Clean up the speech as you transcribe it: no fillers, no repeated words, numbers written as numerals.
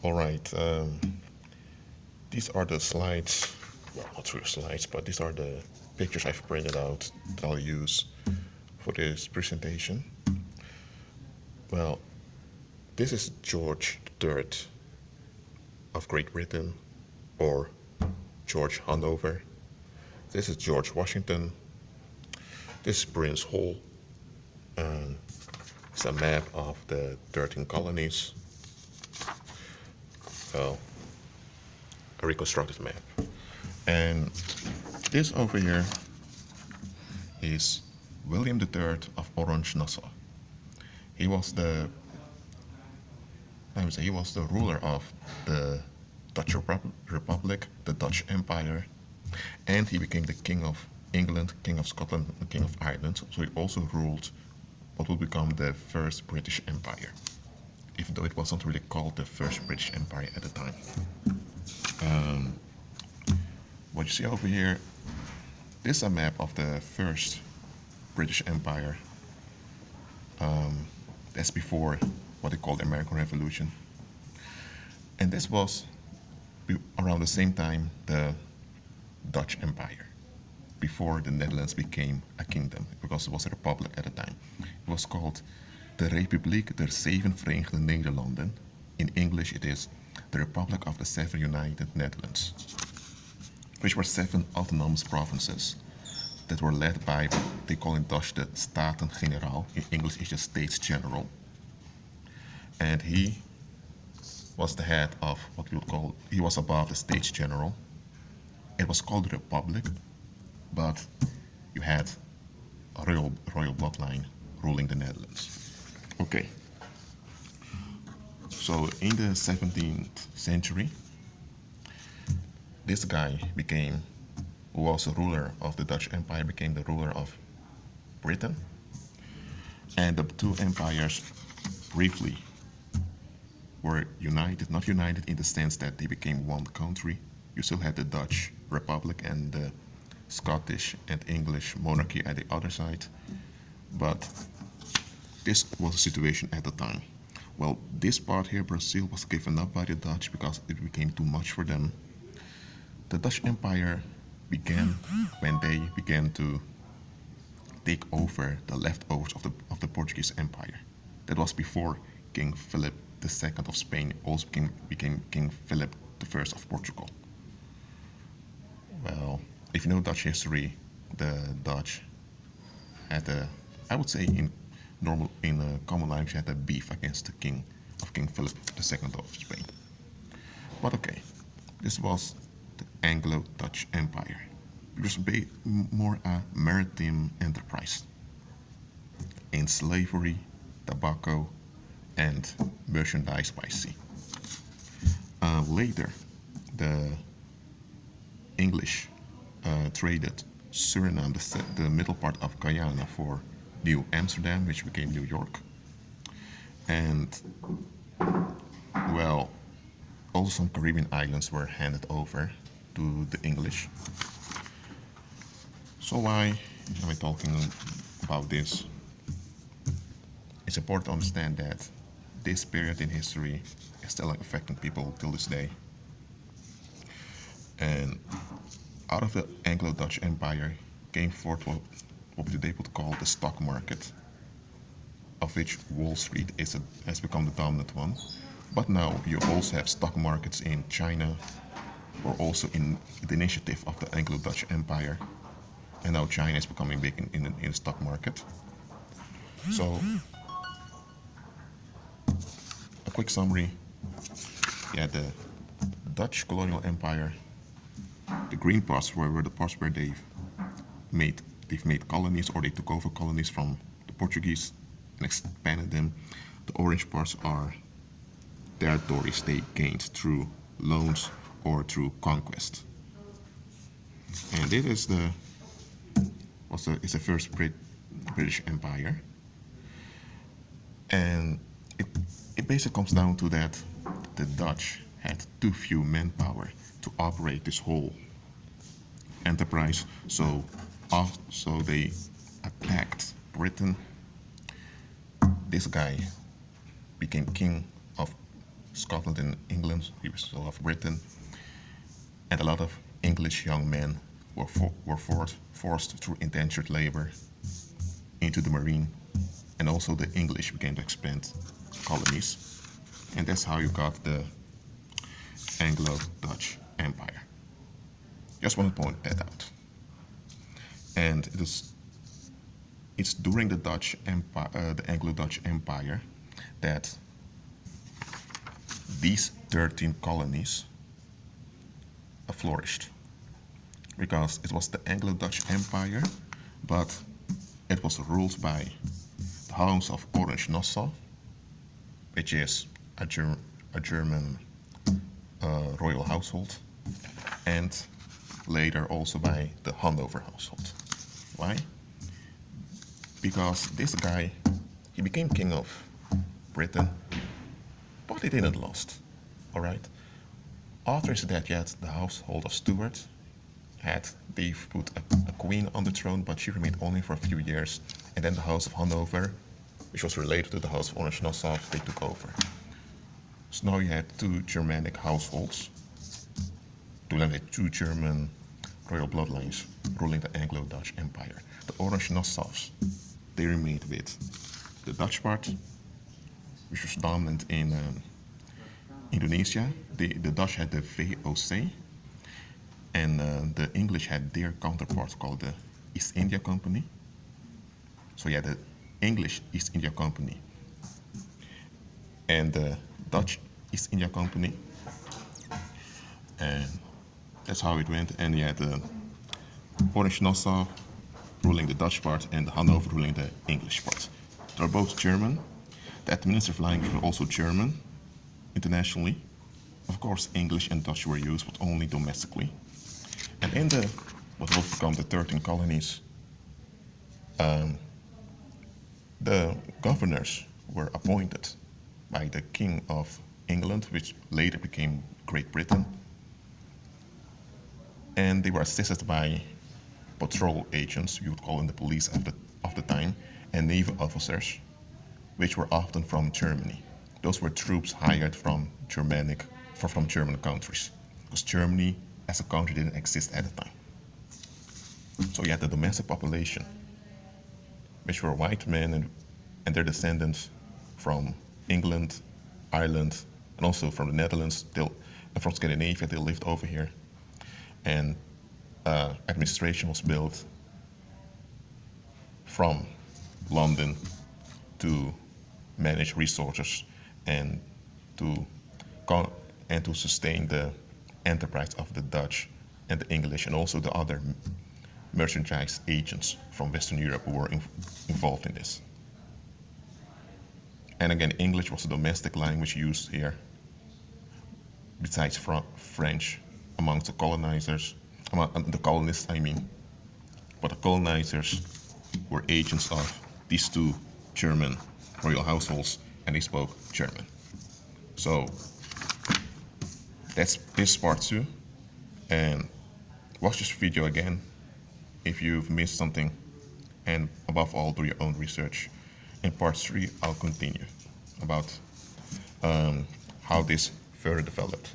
All right, these are the slides, well, not real slides, but these are the pictures I've printed out that I'll use for this presentation. Well, this is George III of Great Britain, or George Hanover. This is George Washington. This is Prince Hall. And it's a map of the 13 colonies. Well, a reconstructed map. And this over here is William III of Orange Nassau. He was the ruler of the Dutch Republic, the Dutch Empire, and he became the King of England, King of Scotland, and King of Ireland. So he also ruled what would become the First British Empire, even though it wasn't really called the First British Empire at the time. What you see over here, this is a map of the First British Empire. That's before what they call the American Revolution. And this was around the same time the Dutch Empire, before the Netherlands became a kingdom, because it was a republic at the time. It was called de Republiek der Zeven Verenigde Nederlanden. In English it is the Republic of the Seven United Netherlands, which were 7 autonomous provinces that were led by, they call in Dutch the Staten-Generaal. In English it's just States General. And he was the head of what we would call, he was above the States General. It was called the Republic, but you had a royal bloodline ruling the Netherlands. Okay. So in the 17th century, this guy became, who was a ruler of the Dutch Empire, became the ruler of Britain. And the two empires briefly were united, not united in the sense that they became one country. You still had the Dutch Republic and the Scottish and English monarchy at the other side, but this was the situation at the time. Well, this part here, Brazil, was given up by the Dutch because it became too much for them. The Dutch Empire began when they began to take over the leftovers of the Portuguese Empire. That was before King Philip II of Spain also became King Philip I of Portugal. Well, if you know Dutch history, the Dutch had I would say in common language, had a beef against the King Philip II of Spain. But okay, this was the Anglo-Dutch Empire. It was more a maritime enterprise in slavery, tobacco, and merchandise by sea. Later, the English traded Suriname, the middle part of Guyana, for New Amsterdam, which became New York. And, well, also some Caribbean islands were handed over to the English. So why am I talking about this? It's important to understand that this period in history is still affecting people till this day. And out of the Anglo-Dutch Empire came forth what they would call the stock market, of which Wall Street has become the dominant one. But now you also have stock markets in China, or also in the initiative of the Anglo-Dutch Empire. And now China is becoming big in the stock market. So, a quick summary. Yeah, the Dutch colonial empire, the green parts were the parts where they've made colonies, or they took over colonies from the Portuguese and expanded them. The orange parts are territories they gained through loans or through conquest. And this is it's the first British Empire. And it basically comes down to that the Dutch had too few manpower to operate this whole enterprise, so they attacked Britain. This guy became king of Scotland and England, he was still of Britain, and a lot of English young men were forced through indentured labor into the marine, and also the English began to expand colonies, and that's how you got the Anglo-Dutch Empire. Just want to point that out. And it's during the Dutch Empire, the Anglo-Dutch Empire, that these 13 colonies flourished, because it was the Anglo-Dutch Empire, but it was ruled by the House of Orange-Nassau, which is a German royal household, and later also by the Hanover household. Why? Because this guy, he became king of Britain, but he didn't last. All right. After his death, yet the household of Stuart they put a queen on the throne, but she remained only for a few years, and then the House of Hanover, which was related to the House of Orange-Nassau, they took over. So now you had two Germanic households, two German royal bloodlines ruling the Anglo-Dutch Empire. The Orange-Nassaus, they remained with the Dutch part, which was dominant in Indonesia. The Dutch had the VOC, and the English had their counterpart called the East India Company. So you had the English East India Company and the Dutch East India Company, and that's how it went. And you had the Orange-Nassau ruling the Dutch part and the Hanover ruling the English part. They're both German. The administrative language were also German internationally. Of course, English and Dutch were used, but only domestically. And in what will become the 13 colonies, the governors were appointed by the King of England, which later became Great Britain. And they were assisted by patrol agents, you would call them the police of the time, and naval officers, which were often from Germany. Those were troops hired from German countries, because Germany as a country didn't exist at the time. So you had the domestic population, which were white men and their descendants from England, Ireland, and also from the Netherlands, and from Scandinavia. They lived over here, and administration was built from London to manage resources and to sustain the enterprise of the Dutch and the English, and also the other merchandise agents from Western Europe who were involved in this. And again, English was the domestic language used here, besides French, amongst the colonizers, the colonists, I mean. But the colonizers were agents of these two German royal households, and they spoke German. So that's this part 2, and watch this video again if you've missed something, and above all, do your own research. In part 3, I'll continue about how this further developed.